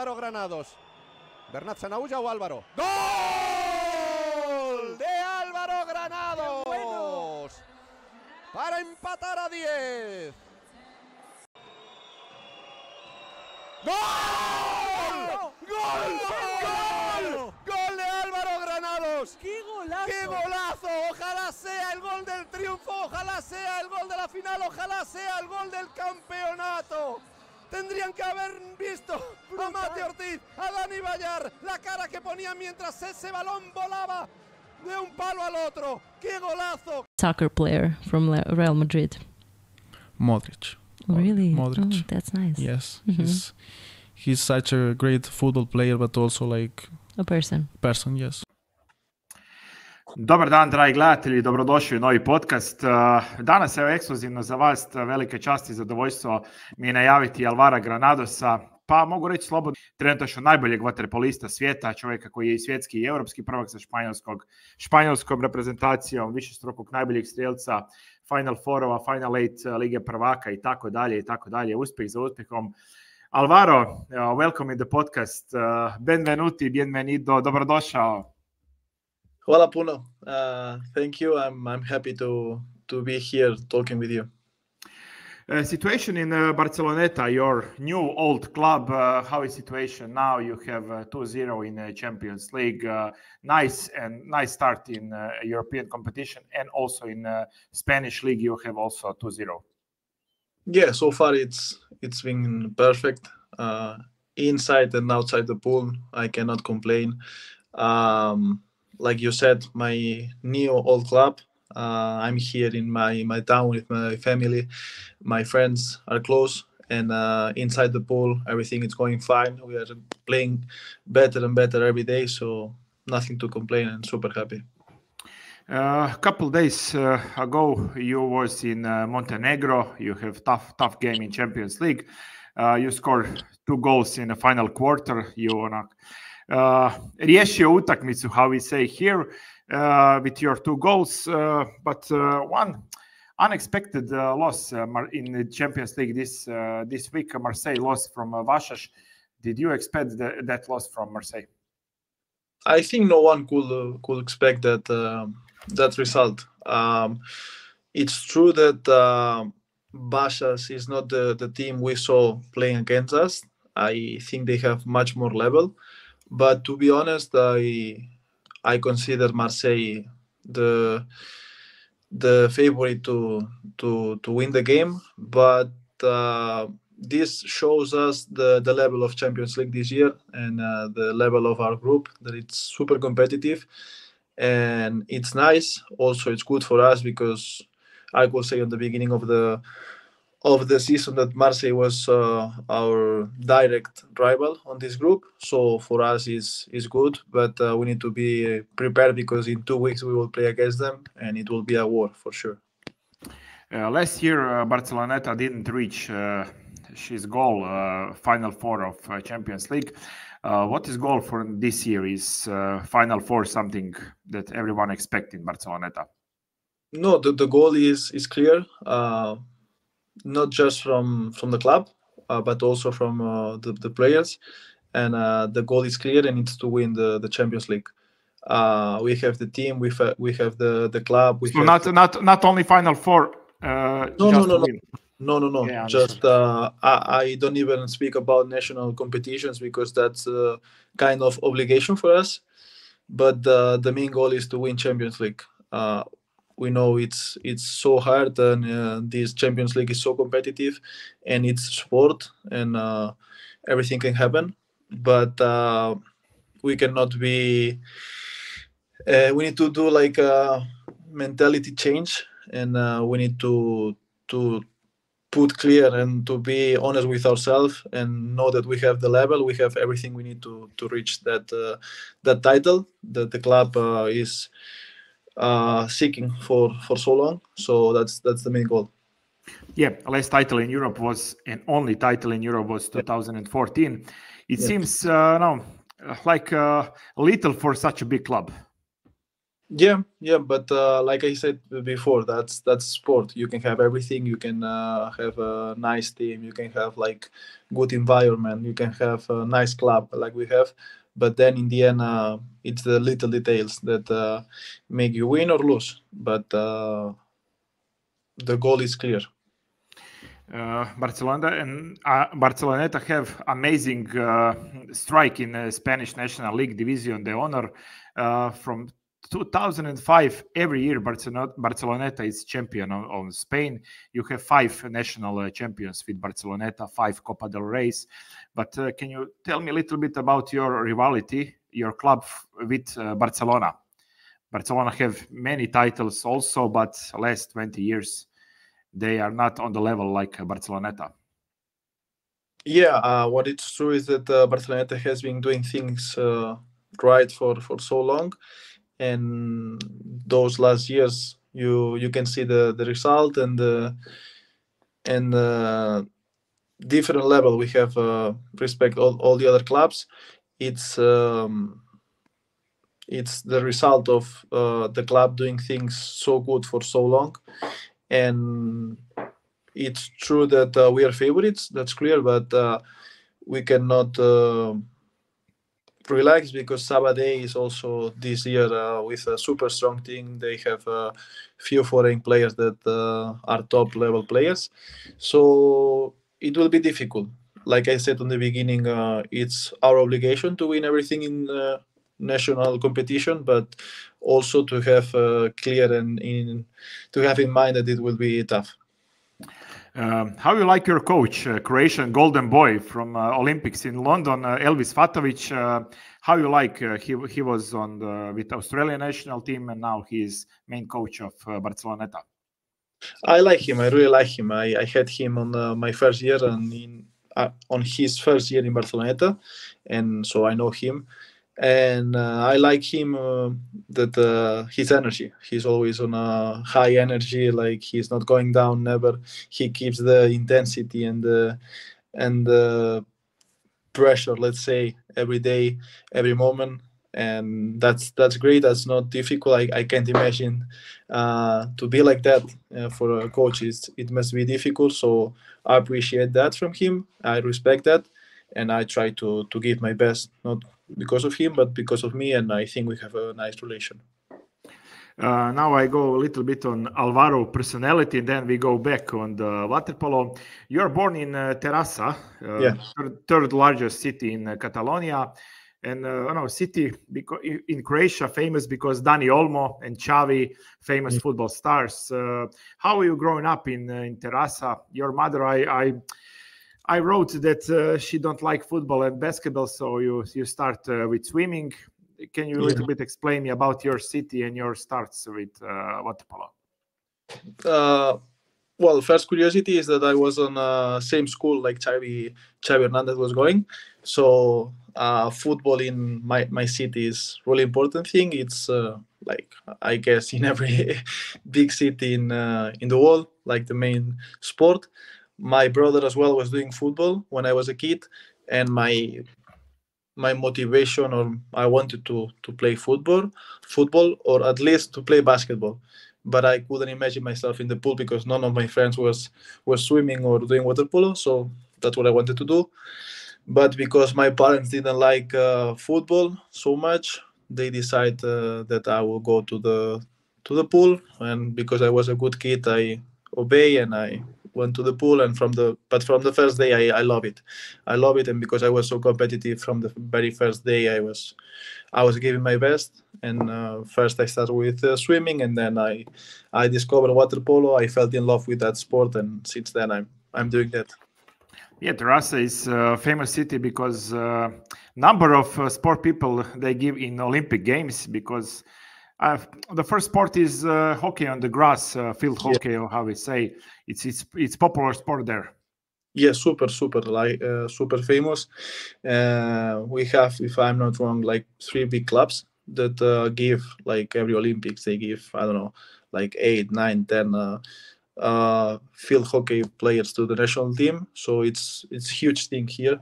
Alvaro Granados. Bernat Zanaulla o Álvaro. ¡Gol de Alvaro Granados! Para empatar a 10. ¡Gol! ¡Gol! ¡Gol! ¡Gol de Alvaro Granados! ¡Qué golazo! ¡Qué golazo! Ojalá sea el gol del triunfo, ojalá sea el gol de la final, ojalá sea el gol del campeonato. Tendrían que haber visto a Mate Ortiz, a Dani Bayar, la cara que ponía mientras ese balón volaba de un palo al otro. ¡Qué golazo! Soccer player from Real Madrid. Modrić. Really? Modrić. Oh, that's nice. Yes, Mhm. he's such a great football player, but also like A person. yes. Dobar dan, dragi gledatelji, dobrodošli u novi podcast. Danas je ekskluzivno za vas, velika čast i zadovoljstvo mi je najaviti Alvara Granadosa, pa mogu reći slobodno trenutačno najboljeg vaterpolista svijeta, čovjeka koji je i svjetski i europski prvak sa španjolskom reprezentacijom, višestrukog najboljeg strijelca, Final Fourova, Final Eight Lige prvaka i tako dalje, uspjeh za uspjehom. Alvaro, welcome in the podcast. Benvenuti, bienvenido, dobrodošao. Hola puno. Thank you. I'm happy to be here talking with you. Situation in Barceloneta, your new old club. How is situation now? You have 2-0 in Champions League. Nice start in European competition, and also in Spanish league you have also 2-0. Yeah, so far it's been perfect. Inside and outside the pool, I cannot complain. Like you said, my new old club. I'm here in my town with my family. My friends are close, and inside the pool, everything is going fine. We are playing better and better every day, so nothing to complain, and super happy. A couple days ago, you was in Montenegro. You have tough game in Champions League. You scored 2 goals in the final quarter. You riješio utakmicu, how we say here, with your 2 goals, but one unexpected loss in the Champions League this week. Marseille lost from Vasas. Did you expect that loss from Marseille? I think no one could expect that result. It's true that Vasas is not the team we saw playing against us. I think they have much more level. But to be honest, I consider Marseille the favorite to win the game. But this shows us the level of Champions League this year, and the level of our group, that it's super competitive, and it's nice. Also, it's good for us because I could say at the beginning of the season that Marseille was our direct rival on this group. So for us is good, but we need to be prepared because in 2 weeks we will play against them, and it will be a war for sure. Last year, Barceloneta didn't reach his goal, Final Four of Champions League. What is goal for this year? Is Final Four something that everyone expects in Barceloneta? No, the goal is clear. Not just from the club, but also from the players, and the goal is clear, and it's to win the Champions League. We have the team, we have the club. So not only Final Four. No. Yeah, just I don't even speak about national competitions because that's kind of obligation for us. But the main goal is to win Champions League. We know it's so hard, and this Champions League is so competitive, and it's sport, and everything can happen. But we cannot be. We need to do like a mentality change, and we need to put clear and to be honest with ourselves, and know that we have the level, we have everything we need to reach that title that the club is seeking for so long. So that's the main goal. Yeah, last title in Europe was, and only title in Europe was 2014. It seems like little for such a big club. Yeah, but like I said before, that's sport. You can have everything. You can have a nice team. You can have like good environment. You can have a nice club like we have. But then in the end, it's the little details that make you win or lose. But the goal is clear. Barceloneta have amazing strike in Spanish National League Division de Honor from 2005. Every year Barceloneta is champion of Spain. You have 5 national champions with Barceloneta, 5 Copa del Reys. But can you tell me a little bit about your rivalry, your club with Barcelona? Barcelona have many titles also, but last 20 years they are not on the level like Barceloneta. Yeah, what it's true is that Barceloneta has been doing things right for so long, and those last years you can see the result and different level we have respect all the other clubs. It's the result of the club doing things so good for so long, and it's true that we are favorites. That's clear, but we cannot relax because Sabadell is also this year with a super strong team. They have a few foreign players that are top level players, so it will be difficult. Like I said in the beginning, it's our obligation to win everything in national competition, but also to have clear and to have in mind that it will be tough. How you like your coach, Croatian golden boy from Olympics in London, ELVIS FATOVIĆ? How you like? He was on with Australian national team, and now he's main coach of Barceloneta. I like him. I really like him. I had him on my first year and on his first year in Barceloneta, and so I know him. And I like him that his energy. He's always on a high energy. Like he's not going down. Never. He keeps the intensity and the pressure. Let's say every day, every moment, and that's great. That's not difficult. I can't imagine to be like that for a coach. It must be difficult. So I appreciate that from him. I respect that, and I try to give my best. Not because of him, but because of me, and I think we have a nice relation. Now I go a little bit on Alvaro personality, and then we go back on the waterpolo. You are born in Terrassa, third largest city in Catalonia, and city in Croatia famous because Dani Olmo and Xavi, famous football stars. How are you growing up in Terrassa? Your mother, I wrote that she don't like football and basketball, so you start with swimming. Can you a little bit explain me about your city and your starts with waterpolo? Well, first curiosity is that I was on same school like Xavi Hernandez was going. So football in my city is really important thing. It's like I guess in every big city in the world, like the main sport. My brother as well was doing football when I was a kid, and my motivation, or I wanted to play football or at least to play basketball, but I couldn't imagine myself in the pool because none of my friends was swimming or doing water polo. So that's what I wanted to do. But because my parents didn't like football so much, they decided that I will go to the pool, and because I was a good kid, I obey and I went to the pool. And from the first day I love it. And because I was so competitive from the very first day, I was giving my best. And first I started with swimming, and then I discovered water polo. I fell in love with that sport, and since then I'm doing that. Yeah, Terrassa is a famous city because number of sport people they give in Olympic Games, because the first sport is hockey on the grass, field hockey, or how we say. It's popular sport there. Yeah, super famous. We have, if I'm not wrong, like 3 big clubs that give, like every Olympics, they give, I don't know, like 8, 9, 10 field hockey players to the national team. So it's huge thing here.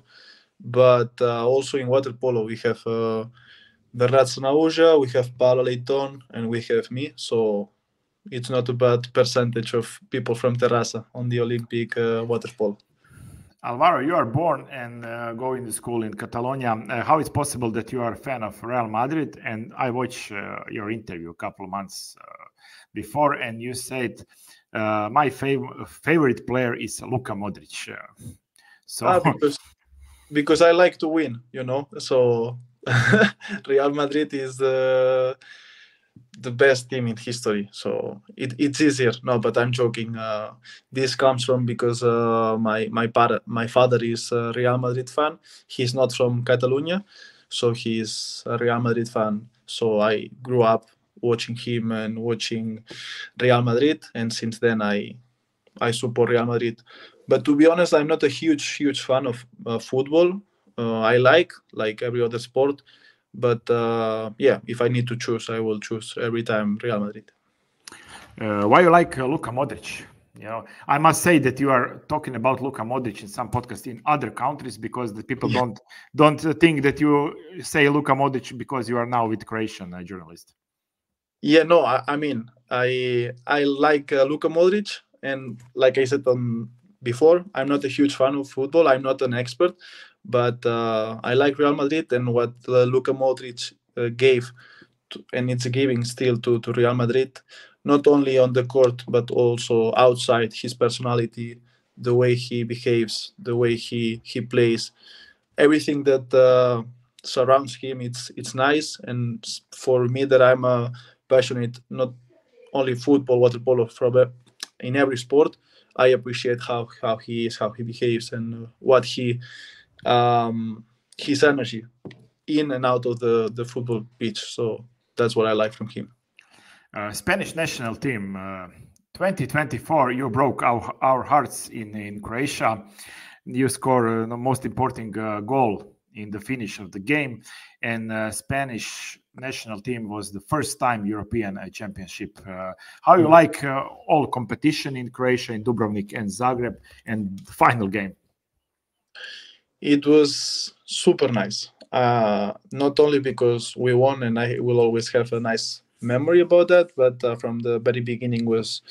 But also in water polo, we have the rastužila, we have Paolo Leighton, and we have me. So it's not a bad percentage of people from Terrassa on the Olympic waterpolo. Alvaro, you are born and going to school in Catalonia. How is possible that you are a fan of Real Madrid? And I watched your interview a couple of months before, and you said my favorite player is Luka Modrić. Because I like to win, you know. So Real Madrid is the best team in history, so it's easier. No, but I'm joking. This comes from because my father is a Real Madrid fan. He's not from Catalonia, so he's a Real Madrid fan. So I grew up watching him and watching Real Madrid, and since then I support Real Madrid. But to be honest, I'm not a huge fan of football. I like every other sport. But if I need to choose, I will choose every time Real Madrid. Why you like Luka Modrić? You know, I must say that you are talking about Luka Modrić in some podcasts in other countries because the people don't think that you say Luka Modrić because you are now with Croatian journalist. Yeah, no, I mean I like Luka Modrić, and like I said before, I'm not a huge fan of football. I'm not an expert. But I like Real Madrid and what Luka Modrić gave, and it's giving still to Real Madrid, not only on the court, but also outside. His personality, the way he behaves, the way he plays, everything that surrounds him, it's nice. And for me, that I'm a passionate, not only football, water polo, in every sport, I appreciate how he is, how he behaves, and what his energy in and out of the football pitch. So that's what I like from him. Spanish national team 2024, you broke our hearts in Croatia. You scored the most important goal in the finish of the game, and Spanish national team was the first time European championship. How you like all competition in Croatia, in Dubrovnik and Zagreb, and the final game? It was super nice. Not only because we won, and I will always have a nice memory about that, but from the very beginning was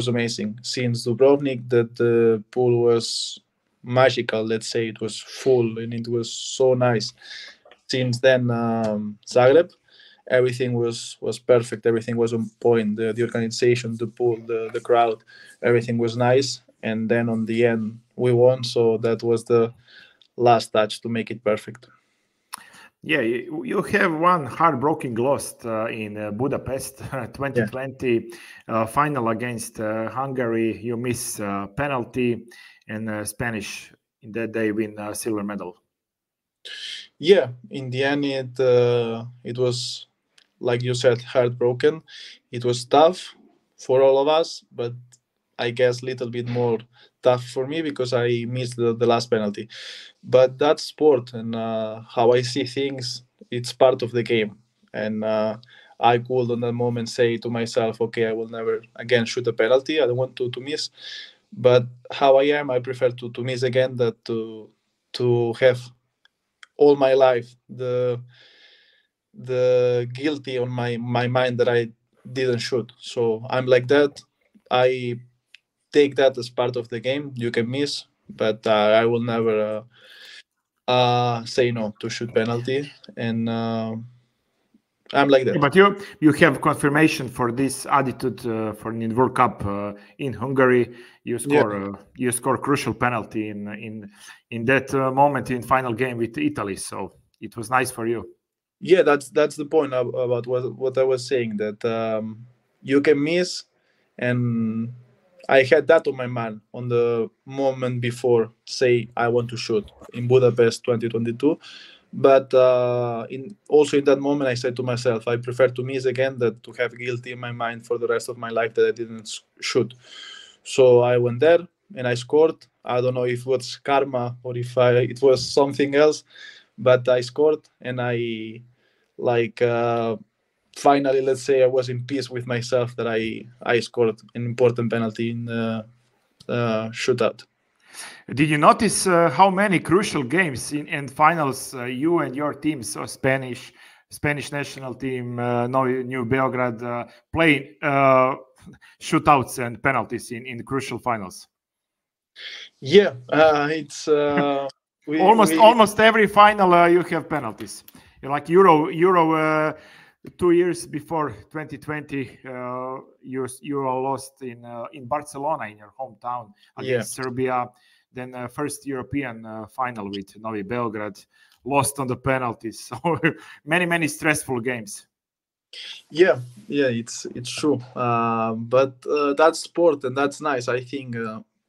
amazing. Since Dubrovnik, that the pool was magical. Let's say it was full, and it was so nice. Since then, Zagreb, everything was perfect. Everything was on point. The organization, the pool, the crowd, everything was nice. And then on the end, we won. So that was the last touch to make it perfect. Yeah, you have one heartbreaking loss in Budapest 2020 final against Hungary. You miss penalty, and Spanish in that day win silver medal. Yeah, in the end, it was, like you said, heartbroken. It was tough for all of us, but I guess a little bit more tough for me because I missed the last penalty. But that's sport, and how I see things, it's part of the game. And I could on that moment say to myself, okay, I will never again shoot a penalty. I don't want to miss. But how I am, I prefer to miss again than to have all my life the guilty on my mind that I didn't shoot. So I'm like that. I take that as part of the game. You can miss, but I will never say no to shoot penalty, and I'm like that. Yeah, but you have confirmation for this attitude for the World Cup in Hungary. You score crucial penalty in that moment in final game with Italy. So it was nice for you. Yeah, that's the point about what I was saying, that you can miss, and I had that on my mind on the moment before, say I want to shoot in Budapest 2022. But also in that moment, I said to myself, I prefer to miss again than to have guilty in my mind for the rest of my life that I didn't shoot. So I went there and I scored. I don't know if it was karma or if it was something else, but I scored, and I finally, let's say, I was in peace with myself that I scored an important penalty in shootout. Did you notice how many crucial games and finals you and your teams, so Spanish, Spanish national team, New Beograd, play shootouts and penalties in crucial finals. Yeah, it's almost every final you have penalties. Like Euro 2 years before 2020, you all lost in Barcelona in your hometown against Serbia. Then first European final with Novi Beograd, lost on the penalties. So many stressful games. Yeah, it's true. But that's sport and that's nice. I think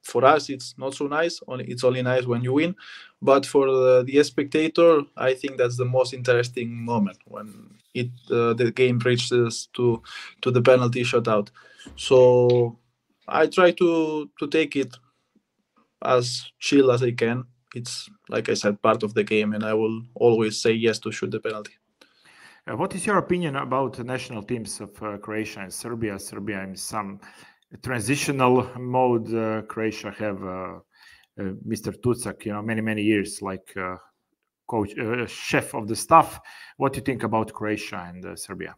for us it's not so nice. It's only nice when you win. But for the spectator, I think that's the most interesting moment when the game reaches to the penalty shootout. So I try to take it as chill as I can. It's, like I said, part of the game, and I will always say yes to shoot the penalty. What is your opinion about the national teams of Croatia and Serbia? Serbia in some transitional mode. Croatia have Mr. Tucak, many years like coach, chef of the staff. What do you think about Croatia and Serbia?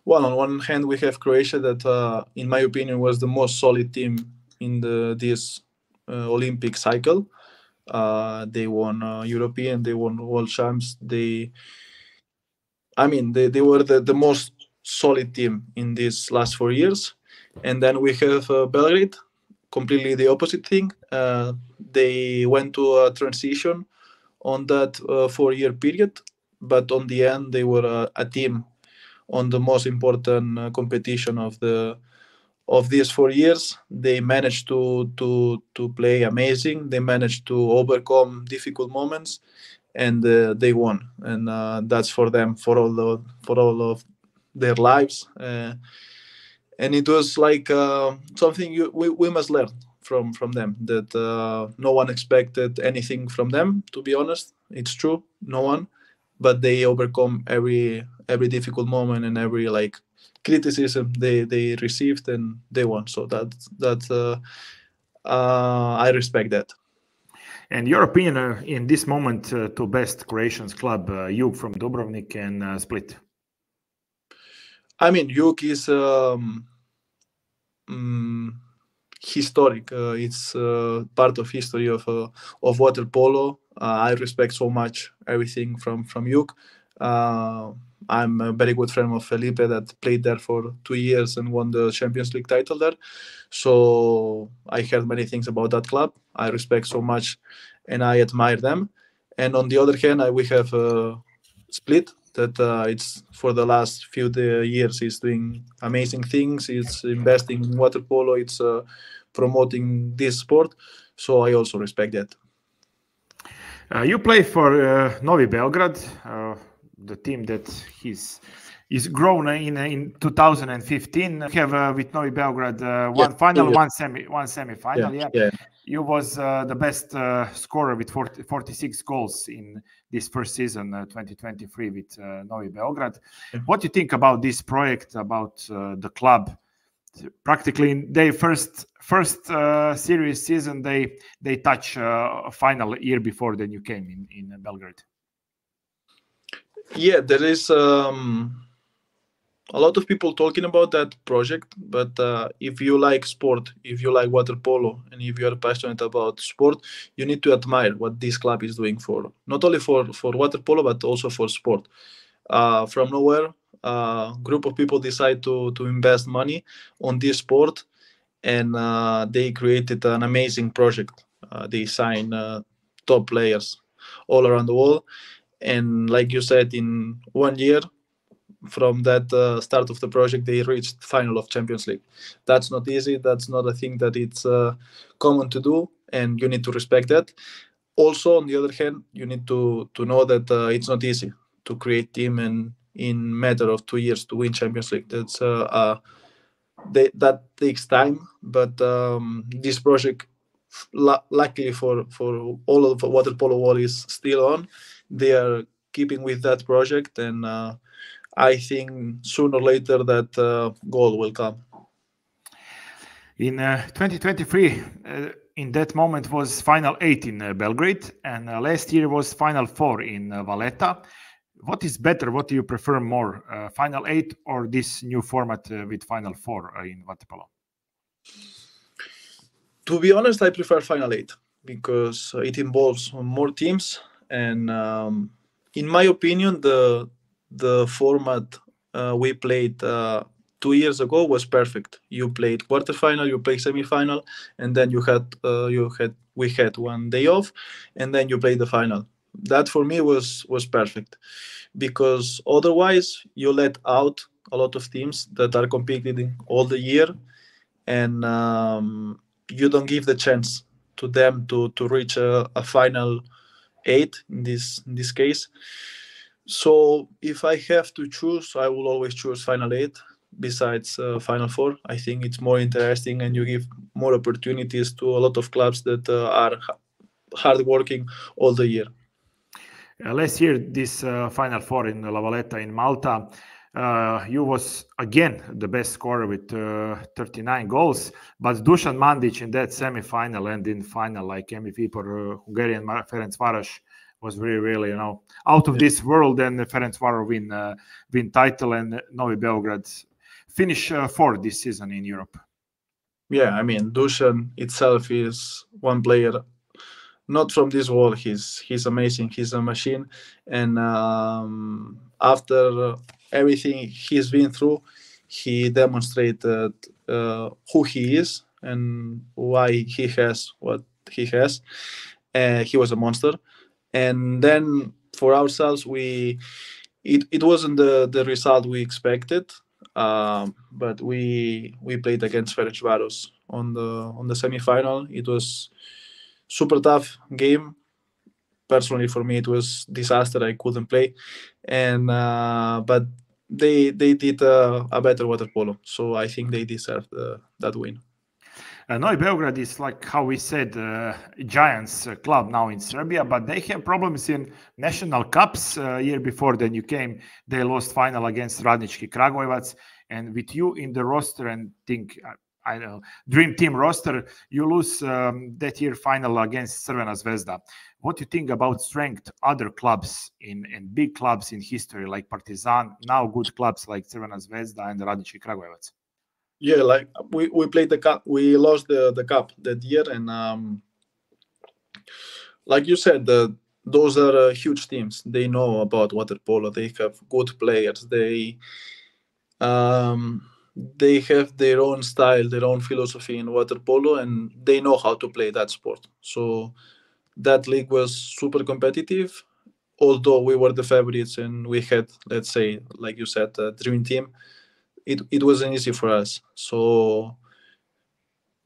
Well, on one hand, we have Croatia that, in my opinion, was the most solid team in this Olympic cycle. They won European, they won World Champs. They were the most solid team in these last 4 years. And then we have Belgrade, completely the opposite thing. They went to a transition on that 4-year period, but on the end they were a team on the most important competition of these 4 years. They managed to play amazing. They managed to overcome difficult moments, and they won. And that's for them for all of their lives. And it was like something we must learn from them. That no one expected anything from them. To be honest, it's true, no one. But they overcome every difficult moment and every criticism they received, and they won. So that I respect that. And your opinion in this moment to best Croatian club, Jug from Dubrovnik and Split? I mean, Jug is historic. It's part of history of water polo. I respect so much everything from Jug. I'm a very good friend of Felipe that played there for 2 years and won the Champions League title there. So I heard many things about that club. I respect so much and I admire them. And on the other hand, we have Split that it's for the last few years is doing amazing things. It's investing in water polo. It's promoting this sport. So I also respect that. You play for Novi Beograd, the team that is grown in 2015. You have with Novi Beograd one final, one semi-final. Yeah. You was the best scorer with 46 goals in this first season, 2023 with Novi Beograd. What do you think about this project, about the club? Practically in their first series season, they touch a final year before then you came in Belgrade. Yeah, there is a lot of people talking about that project, but if you like sport, if you like water polo, and if you are passionate about sport, you need to admire what this club is doing for not only for water polo but also for sport. From nowhere, a group of people decide to invest money on this sport, and they created an amazing project. They signed top players all around the world, and like you said, in 1 year from that start of the project, they reached final of Champions League. That's not easy. That's not a thing that it's common to do, and you need to respect that. Also, on the other hand, you need to know that it's not easy to create team and in matter of 2 years to win Champions League. That's that takes time, but this project, luckily for all of water polo world, is still on. They are keeping with that project, and I think sooner or later that goal will come. In 2023, in that moment was Final 8 in Belgrade, and last year was Final 4 in Valletta. What is better? What do you prefer more, Final 8 or this new format with Final 4 in waterpolo? To be honest, I prefer Final 8 because it involves more teams, and in my opinion, the format we played 2 years ago was perfect. You played quarterfinal, you played semifinal, and then we had 1 day off, and then you played the final. That for me was perfect, because otherwise you let out a lot of teams that are competing all the year, and you don't give the chance to them to reach a final 8 in this case. So if I have to choose, I will always choose Final 8 besides Final 4. I think it's more interesting, and you give more opportunities to a lot of clubs that are hardworking all the year. Last year, this Final 4 in La Valletta in Malta, you was again the best scorer with 39 goals, but Dusan Mandic in that semi-final and in final, like MVP for Hungarian Ferencvaros, was really, out of this world, and Ferencvaros win title, and Novi Beograd finish 4th this season in Europe. Yeah, I mean, Dusan itself is one player not from this world. He's amazing. He's a machine, and after everything he's been through, he demonstrated who he is and why he has what he has. He was a monster. And then for ourselves, it wasn't the result we expected, but we played against Ferencvaros on the semi-final. It was super tough game. Personally, for me, it was disaster. I couldn't play, and but they did a better water polo, so I think they deserved that win. Novi Beograd is, like how we said, Giants club now in Serbia, but they have problems in national cups. Year before then you came, they lost final against Radnički Kragujevac, and with you in the roster and I don't know, dream team roster, you lose that year final against Crvena Zvezda. What do you think about strength other clubs in big clubs in history like Partizan, now good clubs like Crvena Zvezda and Radnički Kragujevac? Yeah, like we played the cup. We lost the cup that year, and like you said, those are huge teams. They know about water polo. They have good players. They have their own style, their own philosophy in water polo, and they know how to play that sport. So that league was super competitive. Although we were the favorites and we had, let's say, like you said, a dream team, it wasn't easy for us. So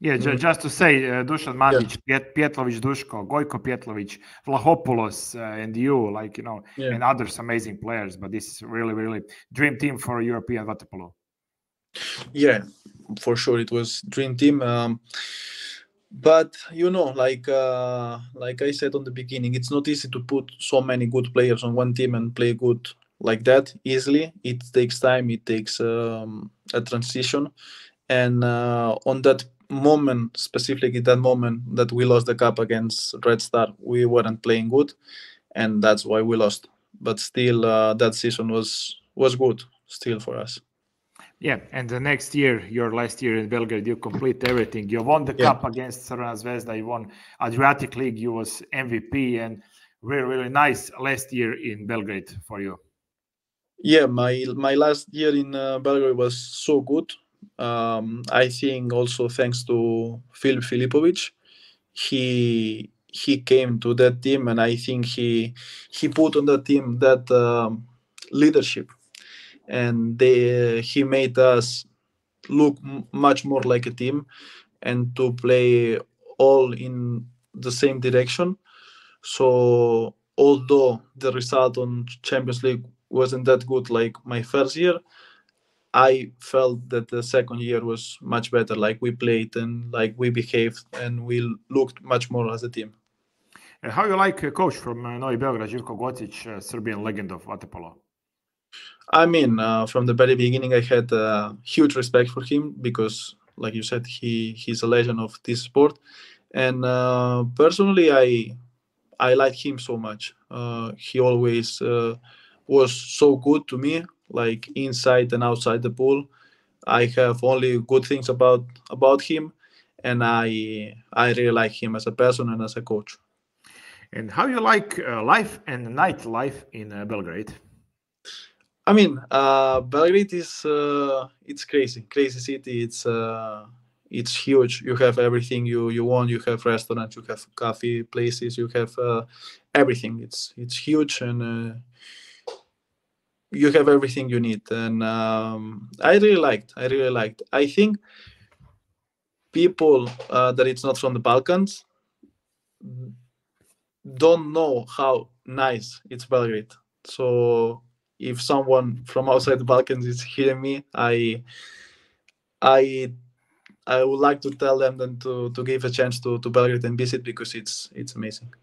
yeah, just to say, Dusan Mandic, Pietlović Duško, Gojko Pietlović, Vlahopoulos, and you, and others amazing players. But this is really, really dream team for European water polo. Yeah, for sure, it was dream team. But like I said on the beginning, it's not easy to put so many good players on one team and play good like that easily. It takes time. It takes a transition, and on that moment, specifically that moment that we lost the cup against Red Star, we weren't playing good, and that's why we lost. But still, that season was good still for us. Yeah, and the next year, your last year in Belgrade, you complete everything. You won the cup against Crvena Zvezda. You won Adriatic League. You was MVP, and really, really nice last year in Belgrade for you. Yeah, my last year in Belgrade was so good. I think also thanks to Filip Filipović, he came to that team, and I think he put on the team that leadership, and he made us look much more like a team and to play all in the same direction. So although the result on Champions League wasn't that good like my first year, I felt that the second year was much better. Like we played and like we behaved and we looked much more as a team. How you like a coach from Novi Beograd, Živko Gocić, Serbian legend of water polo? I mean, from the very beginning, I had huge respect for him because, like you said, he's a legend of this sport. And personally, I like him so much. He always was so good to me, like inside and outside the pool. I have only good things about him, and I really like him as a person and as a coach. And how you like life and nightlife in Belgrade? I mean, Belgrade is it's crazy city. It's huge. You have everything you want. You have restaurants, you have coffee places, you have everything. It's huge, and you have everything you need. And I really liked. I think people that it's not from the Balkans don't know how nice it's Belgrade. So if someone from outside the Balkans is hearing me, I would like to tell them then to give a chance to Belgrade and visit, because it's amazing.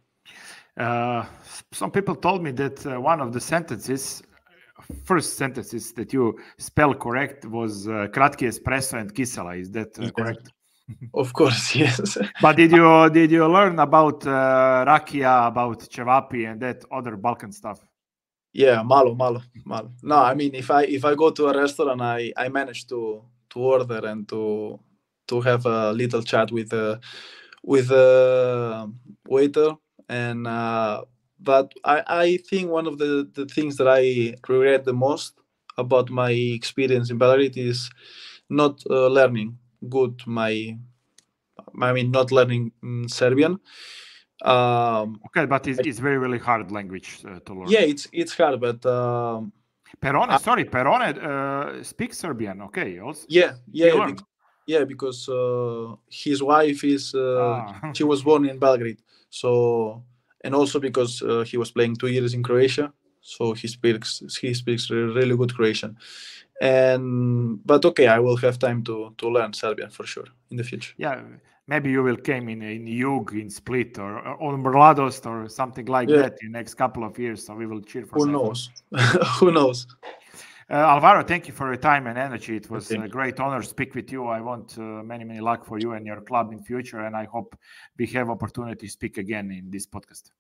Some people told me that one of the first sentences that you spell correct was kratki espresso and kisela. Is that correct? Of course, yes. But did you learn about rakia, about cevapi, and that other Balkan stuff? Yeah, malo. No, I mean, if I go to a restaurant, I manage to order and to have a little chat with the waiter. And but I think one of the things that I regret the most about my experience in Belgrade is not learning good not learning Serbian. Okay, but it's very, really hard language to learn. Yeah, it's hard, but Perone speaks Serbian. Okay, also. Yeah, because his wife is she was born in Belgrade, so, and also because he was playing 2 years in Croatia, so he speaks really good Croatian. But okay, I will have time to learn Serbian for sure in the future. Yeah, maybe you will come in Jug, in Split, or on Mladost, or something like that in the next couple of years. So we will cheer for Who that. knows? Who knows? Alvaro, thank you for your time and energy. It was a great honor to speak with you. I want many luck for you and your club in future, and I hope we have opportunity to speak again in this podcast.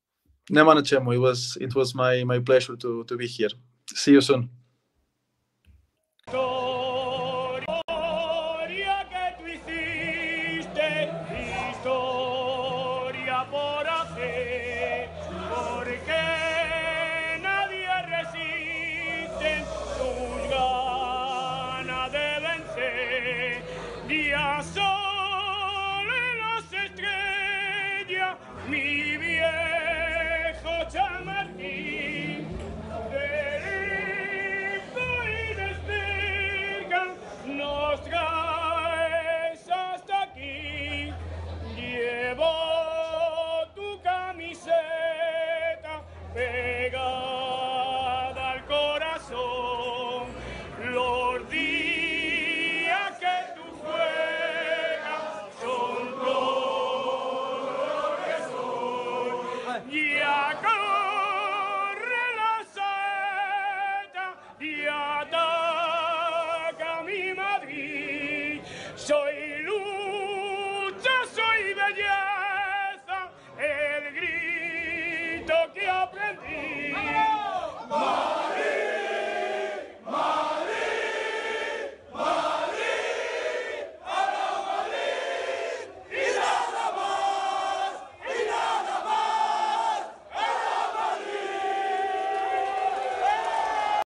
Nema na čemu. It was my pleasure to be here. See you soon. Yeah, go!